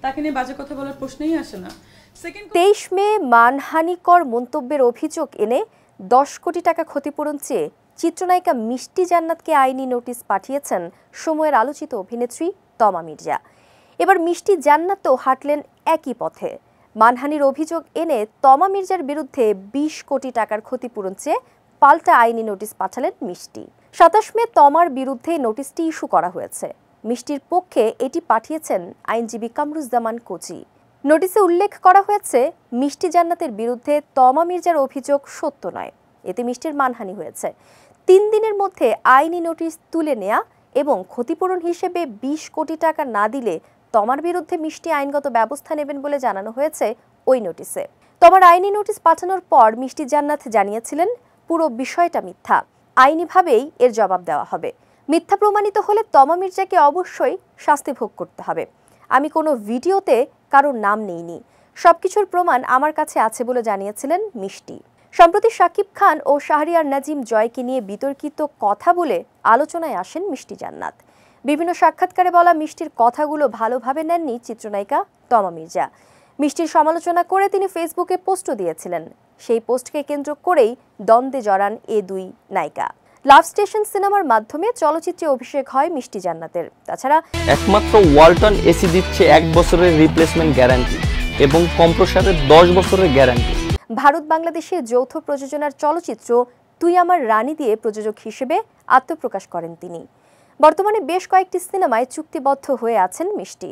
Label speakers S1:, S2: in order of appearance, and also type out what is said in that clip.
S1: তাকে নিয়ে বাজে কথা বলার প্রশ্নই আসে না।
S2: 23 মে মানহানিকর মন্তব্যের অভিযোগ এনে 10 কোটি টাকা ক্ষতিপূরণ চেয়ে চিত্রনায়িকা মিষ্টি জান্নাতকে আইনি নোটিশ পাঠিয়েছেন সময়ের আলোচিত অভিনেত্রী তমা মির্জা। এবার মিষ্টি জান্নাতও হাঁটলেন একই পথে। মানহানির অভিযোগ এনে তমা মির্জার বিরুদ্ধে 20 কোটি টাকার ক্ষতিপূরণ চেয়ে পাল্টা আইনি নোটিশ পাঠালেন মিষ্টি। 27 মে তমার বিরুদ্ধে নোটিশটি ইস্যু করা হয়েছে। মিষ্টির পক্ষে এটি পাঠিয়েছেন আইনজীবী কামরুজ্জামান কোচি। নোটিশে উল্লেখ করা হয়েছে, মিষ্টি জান্নাতের বিরুদ্ধে তমা মির্জার অভিযোগ সত্য নয়, এতে মিষ্টির মানহানি হয়েছে। 3 দিনের মধ্যে আইনি নোটিশ তুলে নেওয়া এবং ক্ষতিপূরণ হিসেবে 20 কোটি টাকা না দিলে তমার বিরুদ্ধে মিষ্টি আইনগত ব্যবস্থা নেবেন বলে জানানো হয়েছে ওই নোটিশে। তমার আইনি নোটিশ পাঠানোর পর মিষ্টি জান্নাত জানিয়েছিলেন, পুরো বিষয়টা মিথ্যা, আইনিভাবেই এর জবাব দেওয়া হবে। মিথ্যা প্রমাণিত হলে তমা মির্জাকে অবশ্যই শাস্তি ভোগ করতে হবে। আমি কোনো ভিডিওতে কারোর নাম নেইনি, সবকিছুর প্রমাণ আমার কাছে আছে বলে জানিয়েছিলেন মিষ্টি। সম্প্রতি শাকিব খান ও শাহরিয়ার নাজিম জয়কে নিয়ে বিতর্কিত কথা বলে আলোচনায় আসেন মিষ্টি জান্নাত। বিভিন্ন সাক্ষাৎকারে বলা মিষ্টির কথাগুলো ভালোভাবে নেননি চিত্রনায়িকা তমা মির্জা। মিষ্টির সমালোচনা করে তিনি ফেসবুকে পোস্টও দিয়েছিলেন। সেই পোস্টকে কেন্দ্র করেই দ্বন্দ্বে জড়ান এ দুই নায়িকা। লাভ স্টেশন সিনেমার মাধ্যমে চলচ্চিত্রে অভিষেক হয় মিষ্টি জান্নাতের। তাছাড়া
S3: একমাত্র ওয়ালটন এসি দিচ্ছে 1 বছরের রিপ্লেসমেন্ট গ্যারান্টি এবং কম্প্রেসরের 10 বছরের গ্যারান্টি।
S2: ভারত বাংলাদেশের যৌথ প্রযোজনার চলচ্চিত্র তুই আমার রানী দিয়ে প্রযোজক হিসেবে আত্মপ্রকাশ করেন তিনি। বর্তমানে বেশ কয়েকটি সিনেমায় চুক্তিবদ্ধ হয়ে আছেন মিষ্টি।